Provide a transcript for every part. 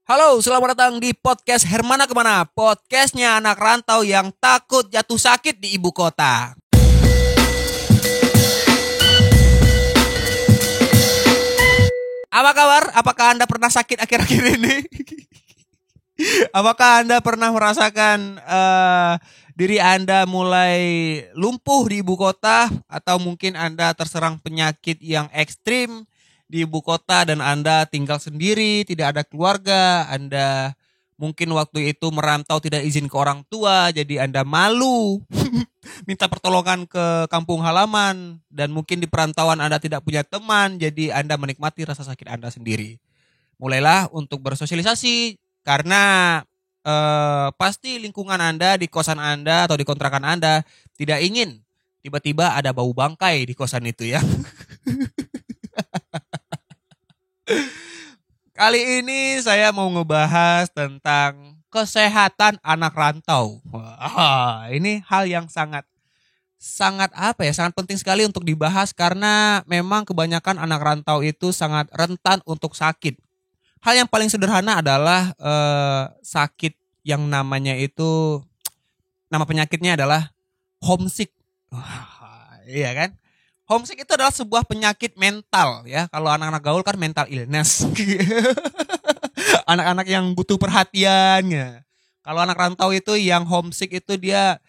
Halo, selamat datang di podcast Hermana Kemana. Podcastnya anak rantau yang takut jatuh sakit di ibu kota. Apa kabar? Apakah Anda pernah sakit akhir-akhir ini? Apakah Anda pernah merasakan diri Anda mulai lumpuh di ibu kota? Atau mungkin Anda terserang penyakit yang ekstrim di ibu kota dan Anda tinggal sendiri, tidak ada keluarga, Anda mungkin waktu itu merantau tidak izin ke orang tua, jadi Anda malu minta pertolongan ke kampung halaman, dan mungkin di perantauan Anda tidak punya teman, jadi Anda menikmati rasa sakit Anda sendiri. Mulailah untuk bersosialisasi karena pasti lingkungan Anda, di kosan Anda atau di kontrakan Anda tidak ingin tiba-tiba ada bau bangkai di kosan itu ya. Kali ini saya mau ngebahas tentang kesehatan anak rantau. Wah, ini hal yang sangat sangat penting sekali untuk dibahas karena memang kebanyakan anak rantau itu sangat rentan untuk sakit. Hal yang paling sederhana adalah sakit yang namanya itu, nama penyakitnya adalah homesick. Wah, iya kan? Homesick itu adalah sebuah penyakit mental ya. Kalau anak-anak gaul kan mental illness. Anak-anak yang butuh perhatian ya. Kalau anak rantau itu yang homesick itu dia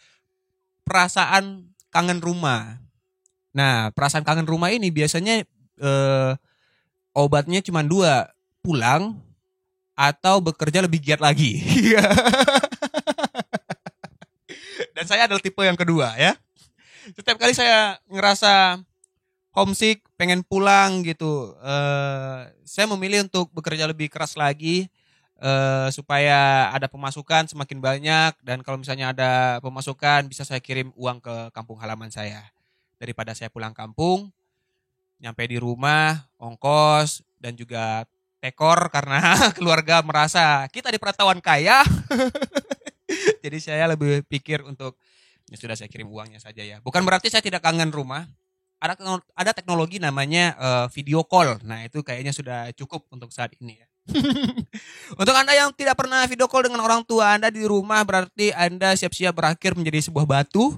perasaan kangen rumah. Nah, perasaan kangen rumah ini biasanya obatnya cuma dua, pulang atau bekerja lebih giat lagi. Dan saya adalah tipe yang kedua ya. Setiap kali saya ngerasa homesick, pengen pulang gitu, saya memilih untuk bekerja lebih keras lagi supaya ada pemasukan semakin banyak, dan kalau misalnya ada pemasukan bisa saya kirim uang ke kampung halaman saya. Daripada saya pulang kampung, nyampe di rumah, ongkos, dan juga tekor karena keluarga merasa kita di perantauan kaya. Jadi saya lebih pikir untuk ya sudah saya kirim uangnya saja ya. Bukan berarti saya tidak kangen rumah. Ada teknologi namanya video call. Nah, itu kayaknya sudah cukup untuk saat ini ya. Untuk Anda yang tidak pernah video call dengan orang tua Anda di rumah, berarti Anda siap-siap berakhir menjadi sebuah batu.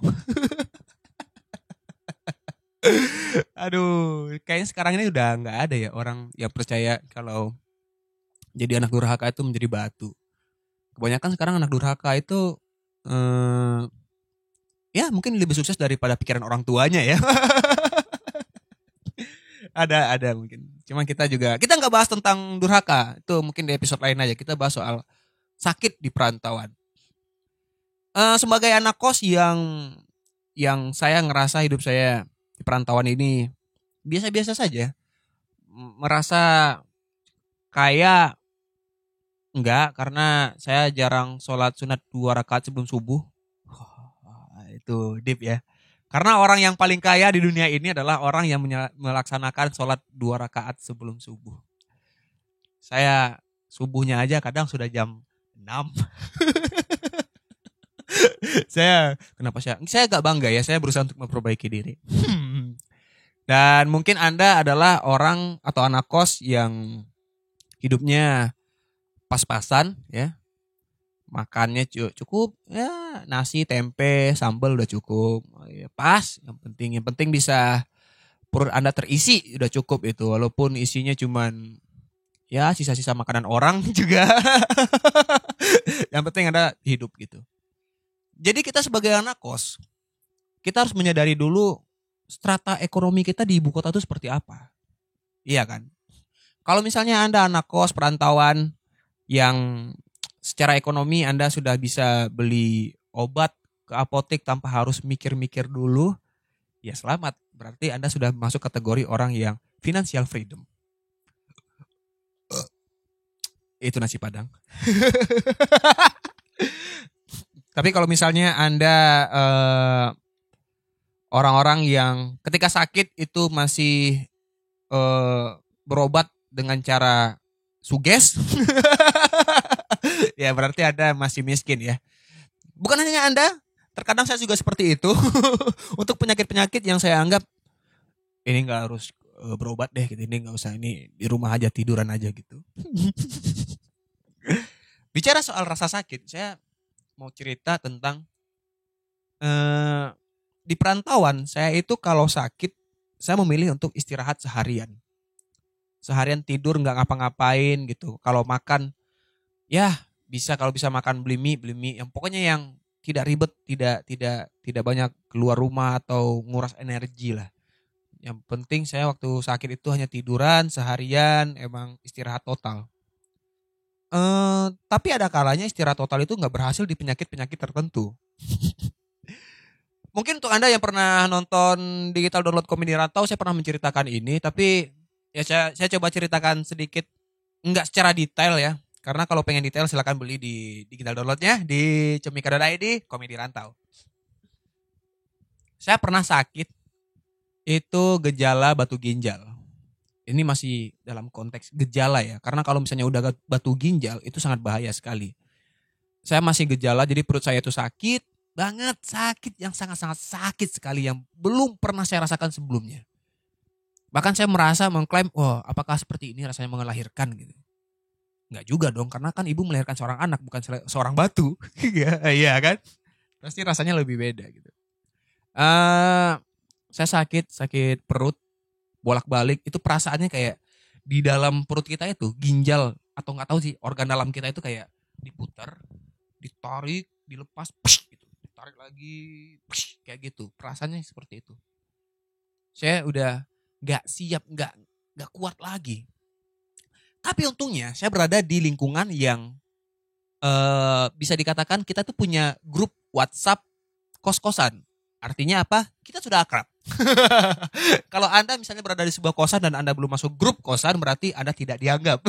Aduh, kayaknya sekarang ini udah nggak ada ya orang yang percaya kalau jadi anak durhaka itu menjadi batu. Kebanyakan sekarang anak durhaka itu ya mungkin lebih sukses daripada pikiran orang tuanya ya. Ada mungkin. Cuma kita nggak bahas tentang durhaka. Itu mungkin di episode lain aja. Kita bahas soal sakit di perantauan. Sebagai anak kos yang saya ngerasa hidup saya di perantauan ini biasa-biasa saja. Merasa kaya enggak, karena saya jarang sholat sunat 2 rakaat sebelum subuh. Itu deep ya. Karena orang yang paling kaya di dunia ini adalah orang yang melaksanakan sholat 2 rakaat sebelum subuh. Saya subuhnya aja kadang sudah jam 6. Kenapa saya gak bangga ya, saya berusaha untuk memperbaiki diri. Dan mungkin Anda adalah orang atau anak kos yang hidupnya pas-pasan ya. Makannya cukup ya, nasi, tempe, sambal udah cukup ya, pas. Yang penting bisa perut Anda terisi, udah cukup itu. Walaupun isinya cuman ya sisa-sisa makanan orang juga. Yang penting Anda hidup gitu. Jadi kita sebagai anak kos, kita harus menyadari dulu strata ekonomi kita di ibu kota itu seperti apa. Iya kan? Kalau misalnya Anda anak kos perantauan yang secara ekonomi Anda sudah bisa beli obat ke apotek tanpa harus mikir-mikir dulu, ya selamat. Berarti Anda sudah masuk kategori orang yang financial freedom. Itu nasi Padang. Tapi kalau misalnya Anda orang-orang yang ketika sakit itu masih berobat dengan cara suges, ya berarti Anda masih miskin ya. Bukan hanya Anda, terkadang saya juga seperti itu. Untuk penyakit-penyakit yang saya anggap ini nggak harus berobat deh gitu, ini nggak usah, ini di rumah aja tiduran aja gitu. Bicara soal rasa sakit, saya mau cerita tentang di perantauan. Saya itu kalau sakit, saya memilih untuk istirahat seharian. Seharian tidur nggak ngapa-ngapain gitu. Kalau makan, ya bisa, kalau bisa makan beli mie, beli mie. Yang pokoknya yang tidak ribet, tidak banyak keluar rumah atau nguras energi lah. Yang penting saya waktu sakit itu hanya tiduran seharian, emang istirahat total. Tapi ada kalanya istirahat total itu nggak berhasil di penyakit-penyakit tertentu. Mungkin untuk Anda yang pernah nonton digital download komedi rantau, saya pernah menceritakan ini, tapi ya saya coba ceritakan sedikit, nggak secara detail ya. Karena kalau pengen detail silakan beli di digital downloadnya di cemika.id komedi rantau. Saya pernah sakit itu gejala batu ginjal. Ini masih dalam konteks gejala ya, karena kalau misalnya udah batu ginjal itu sangat bahaya sekali. Saya masih gejala, jadi perut saya itu sakit banget, sakit yang sangat-sangat sakit sekali yang belum pernah saya rasakan sebelumnya. Bahkan saya merasa mengklaim, wah apakah seperti ini rasanya melahirkan gitu. Enggak juga dong, karena kan ibu melahirkan seorang anak bukan seorang batu. Iya kan? Pasti rasanya lebih beda gitu. Saya sakit perut bolak-balik, itu perasaannya kayak di dalam perut kita itu ginjal atau nggak tahu sih organ dalam kita itu kayak diputar, ditarik, dilepas, gitu, ditarik lagi, kayak gitu. Perasaannya seperti itu. Saya udah nggak siap, nggak kuat lagi. Tapi untungnya saya berada di lingkungan yang bisa dikatakan kita tuh punya grup WhatsApp kos-kosan. Artinya apa? Kita sudah akrab. Kalau Anda misalnya berada di sebuah kosan dan Anda belum masuk grup kosan, berarti Anda tidak dianggap.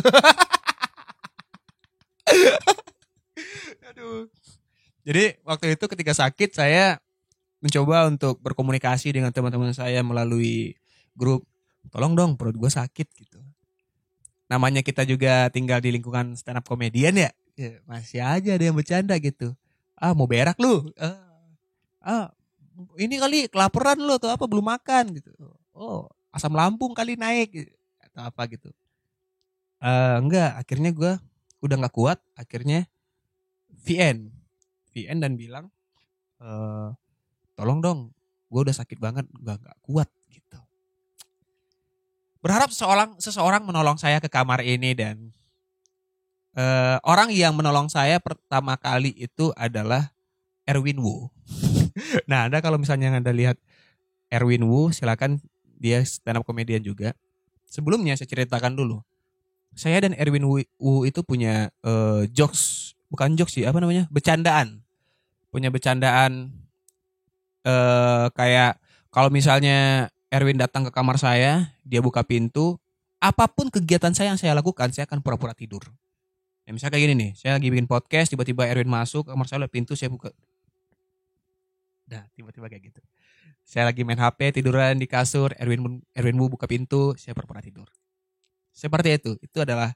Aduh. Jadi waktu itu ketika sakit saya mencoba untuk berkomunikasi dengan teman-teman saya melalui grup. Tolong dong, perut gue sakit gitu. Namanya kita juga tinggal di lingkungan stand up komedian ya. Masih aja ada yang bercanda gitu. Ah mau berak lu? Ini kali kelaparan lu atau apa belum makan gitu. Oh asam lambung kali naik gitu. Atau apa gitu. Enggak, akhirnya gue udah nggak kuat. Akhirnya VN dan bilang, tolong dong, gue udah sakit banget, gue nggak kuat gitu. Berharap seseorang menolong saya ke kamar ini dan orang yang menolong saya pertama kali itu adalah Erwin Wu. Nah, Anda kalau misalnya Anda lihat Erwin Wu, silakan, dia stand up comedian juga. Sebelumnya saya ceritakan dulu. Saya dan Erwin Wu itu punya jokes, bukan jokes sih, apa namanya? Bercandaan. Punya bercandaan kayak kalau misalnya Erwin datang ke kamar saya, dia buka pintu, apapun kegiatan saya yang saya lakukan, saya akan pura-pura tidur. Ya, misalnya kayak gini nih, saya lagi bikin podcast, tiba-tiba Erwin masuk ke kamar saya, lewat pintu, saya buka. Dah, tiba-tiba kayak gitu. Saya lagi main HP, tiduran di kasur, Erwin buka pintu, saya pura-pura tidur. Seperti itu adalah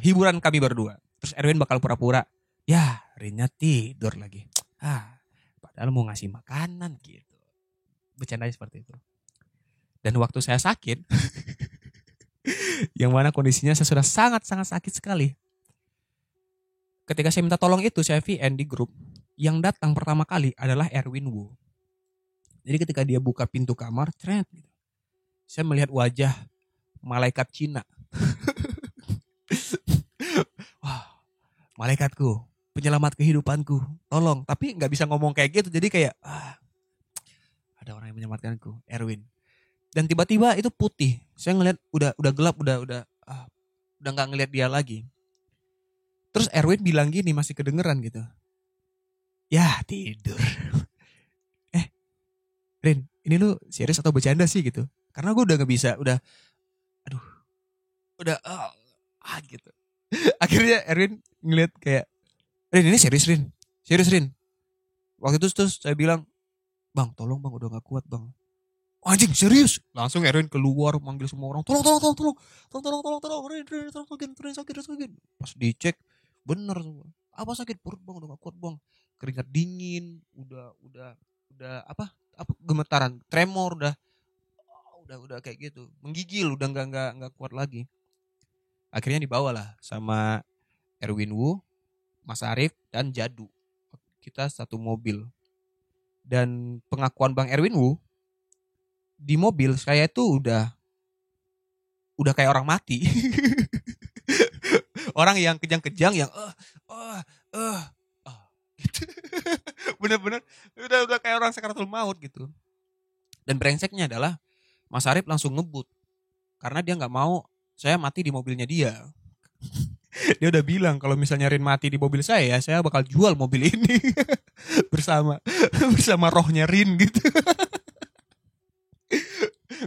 hiburan kami berdua. Terus Erwin bakal pura-pura, ya Rinnya tidur lagi. Padahal mau ngasih makanan gitu. Bercandanya seperti itu. Dan waktu saya sakit, yang mana kondisinya saya sudah sangat-sangat sakit sekali. Ketika saya minta tolong itu, saya VN di grup, yang datang pertama kali adalah Erwin Wu. Jadi ketika dia buka pintu kamar, saya melihat wajah malaikat Cina. Wah, malaikatku, penyelamat kehidupanku, tolong. Tapi nggak bisa ngomong kayak gitu, jadi kayak ada orang yang menyelamatkanku, Erwin. Dan tiba-tiba itu putih. Saya ngelihat udah gelap, udah nggak ngelihat dia lagi. Terus Erwin bilang gini, masih kedengeran gitu. Ya tidur. Rin, ini lu serius atau bercanda sih gitu? Karena gue udah nggak bisa, udah gitu. Akhirnya Erwin ngeliat kayak, Rin ini serius Rin. Waktu itu terus saya bilang, bang tolong bang, udah nggak kuat bang. Anjing serius? Langsung Erwin keluar manggil semua orang, tolong, Rin sakit. Pas dicek, bener semua. Apa sakit? Perut bang, udah gak kuat bang. Keringat dingin, udah apa gemetaran, tremor, udah kayak gitu, menggigil, udah nggak kuat lagi. Akhirnya dibawalah sama Erwin Wu Mas Arif dan Jadu. Kita satu mobil. Dan pengakuan Bang Erwin Wu, di mobil saya itu udah kayak orang mati. Orang yang kejang-kejang yang gitu. Bener-bener udah kayak orang sakaratul maut gitu. Dan brengseknya adalah Mas Arif langsung ngebut karena dia nggak mau saya mati di mobilnya dia. Dia udah bilang kalau misalnya Rin mati di mobil saya bakal jual mobil ini bersama rohnya Rin gitu.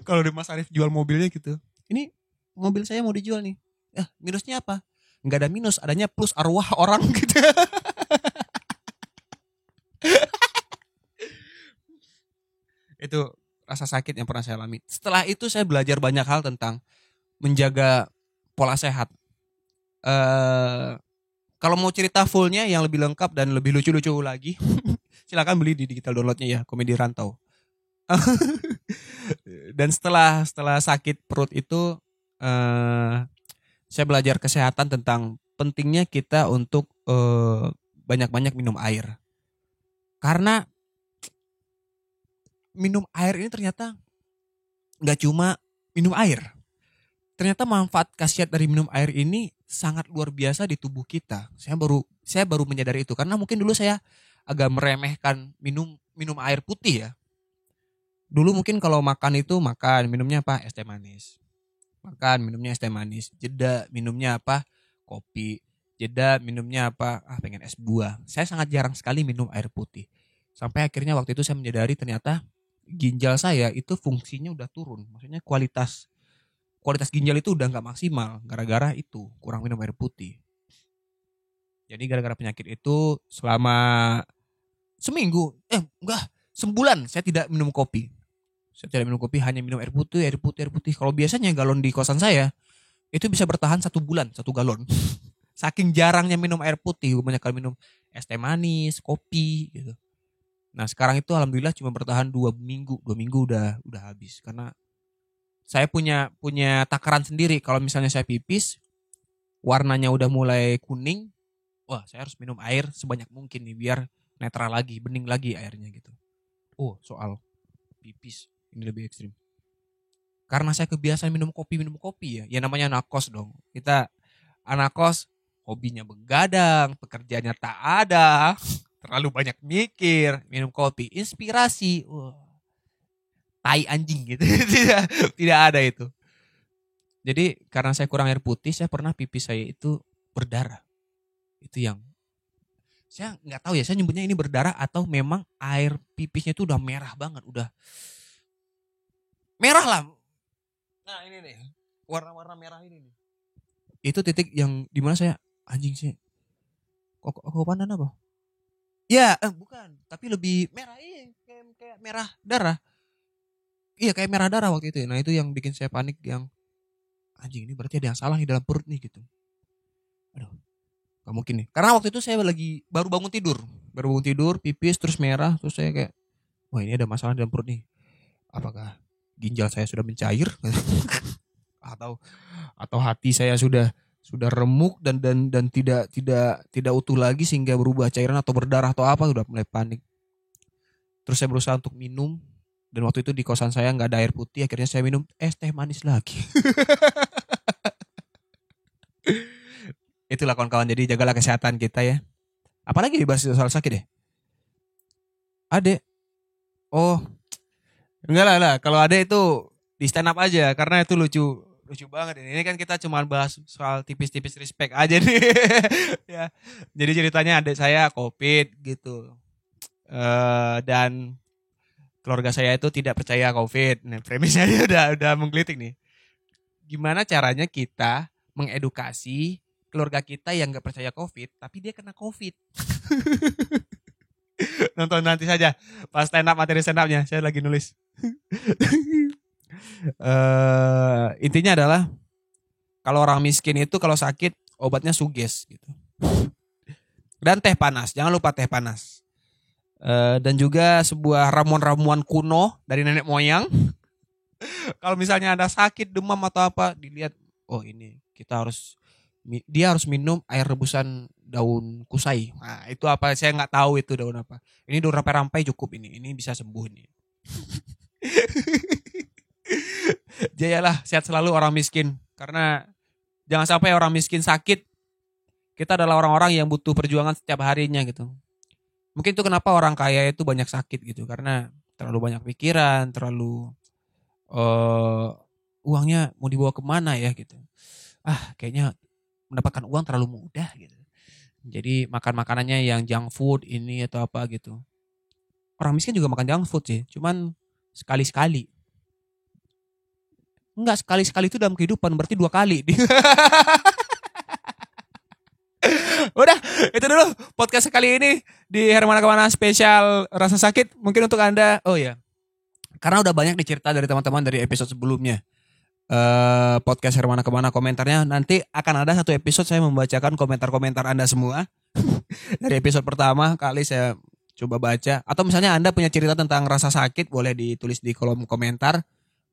Kalau di Mas Arif jual mobilnya gitu, ini mobil saya mau dijual nih. Minusnya apa? Nggak ada minus, adanya plus arwah orang gitu. Itu rasa sakit yang pernah saya alami. Setelah itu saya belajar banyak hal tentang menjaga pola sehat. Kalau mau cerita fullnya yang lebih lengkap dan lebih lucu-lucu lagi, silakan beli di digital downloadnya ya, Komedi Rantau. Dan setelah sakit perut itu, saya belajar kesehatan tentang pentingnya kita untuk banyak-banyak minum air. Karena minum air ini ternyata nggak cuma minum air. Ternyata manfaat khasiat dari minum air ini sangat luar biasa di tubuh kita. Saya baru menyadari itu karena mungkin dulu saya agak meremehkan minum air putih ya. Dulu mungkin kalau makan minumnya apa? Es teh manis. Makan minumnya es teh manis. Jeda minumnya apa? Kopi. Jeda minumnya apa? Pengen es buah. Saya sangat jarang sekali minum air putih. Sampai akhirnya waktu itu saya menyadari ternyata ginjal saya itu fungsinya udah turun. Maksudnya kualitas ginjal itu udah gak maksimal. Gara-gara itu kurang minum air putih. Jadi gara-gara penyakit itu selama sebulan saya tidak minum kopi. Saya tidak minum kopi, hanya minum air putih. Kalau biasanya galon di kosan saya itu bisa bertahan 1 bulan, 1 galon. Saking jarangnya minum air putih, banyak kali minum es teh manis, kopi gitu. Nah sekarang itu alhamdulillah cuma bertahan 2 minggu. 2 minggu udah habis. Karena saya punya takaran sendiri. Kalau misalnya saya pipis, warnanya udah mulai kuning, wah saya harus minum air sebanyak mungkin nih biar netral lagi, bening lagi airnya gitu. Soal pipis ini lebih ekstrim. Karena saya kebiasaan minum kopi ya. Ya namanya anak kos dong. Kita anak kos hobinya begadang, pekerjaannya tak ada, terlalu banyak mikir, minum kopi, inspirasi. Tai anjing gitu. tidak ada itu. Jadi karena saya kurang air putih, saya pernah pipis saya itu berdarah. Itu yang saya nggak tahu ya, saya nyebutnya ini berdarah atau memang air pipisnya itu udah merah banget, udah merah lah. Nah ini nih, warna-warna merah ini nih. Itu titik yang dimana saya, anjing sih, kok panan apa? Ya, bukan, tapi lebih merah, kayak merah darah. Iya kayak merah darah waktu itu. Nah itu yang bikin saya panik, yang anjing ini berarti ada yang salah nih dalam perut nih gitu. Aduh, gak mungkin nih. Karena waktu itu saya lagi baru bangun tidur, pipis terus merah, terus saya kayak, wah ini ada masalah dalam perut nih. Apakah ginjal saya sudah mencair atau hati saya sudah remuk dan tidak utuh lagi sehingga berubah cairan atau berdarah atau apa, udah mulai panik. Terus saya berusaha untuk minum, dan waktu itu di kosan saya nggak ada air putih, akhirnya saya minum es teh manis lagi. Itulah kawan-kawan, jadi jagalah kesehatan kita ya. Apalagi dibahas soal sakit deh. Ade, enggak lah. Kalau Ade itu di stand up aja, karena itu lucu banget. Ini kan kita cuma bahas soal tipis-tipis respect aja nih. Ya. Jadi ceritanya adik saya COVID gitu. Dan keluarga saya itu tidak percaya COVID. Nah, premisnya udah menggelitik nih. Gimana caranya kita mengedukasi keluarga kita yang gak percaya COVID, tapi dia kena COVID. Nonton nanti saja pas stand up, materi stand upnya saya lagi nulis. Intinya adalah kalau orang miskin itu kalau sakit obatnya suges gitu. Dan teh panas, jangan lupa teh panas. Dan juga sebuah ramuan-ramuan kuno dari nenek moyang. Kalau misalnya ada sakit, demam atau apa, dilihat, ini dia harus minum air rebusan daun kusai. Nah itu apa? Saya nggak tahu itu daun apa. Ini daun rampai-rampai cukup ini. Ini bisa sembuh nih. Jayalah sehat selalu orang miskin. Karena jangan sampai orang miskin sakit. Kita adalah orang-orang yang butuh perjuangan setiap harinya gitu. Mungkin itu kenapa orang kaya itu banyak sakit gitu. Karena terlalu banyak pikiran, terlalu uangnya mau dibawa kemana ya gitu. Kayaknya mendapatkan uang terlalu mudah gitu. Jadi makan makanannya yang junk food ini atau apa gitu. Orang miskin juga makan junk food sih. Cuman sekali-sekali. Enggak, sekali-sekali itu dalam kehidupan, berarti 2 kali. Udah, itu dulu podcast kali ini di Hermana Kemana spesial rasa sakit. Mungkin untuk Anda, oh ya, karena udah banyak dicerita dari teman-teman dari episode sebelumnya. Podcast Hermana Kemana komentarnya, nanti akan ada satu episode saya membacakan komentar-komentar Anda semua. Dari episode pertama kali saya coba baca. Atau misalnya Anda punya cerita tentang rasa sakit, boleh ditulis di kolom komentar.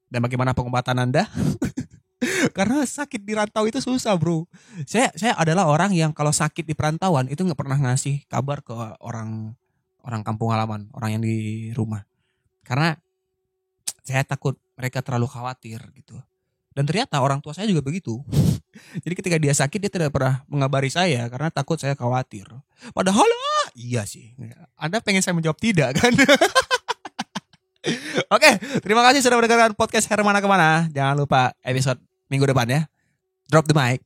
Dan bagaimana pengobatan Anda? Karena sakit di rantau itu susah bro. Saya adalah orang yang kalau sakit di perantauan itu nggak pernah ngasih kabar ke orang kampung halaman, orang yang di rumah. Karena saya takut mereka terlalu khawatir gitu. Dan ternyata orang tua saya juga begitu. Jadi ketika dia sakit dia tidak pernah mengabari saya karena takut saya khawatir. Padahal iya sih. Anda pengen saya menjawab tidak kan? Oke, terima kasih sudah mendengarkan podcast Hermana Kemana. Jangan lupa episode minggu depan ya. Drop the mic.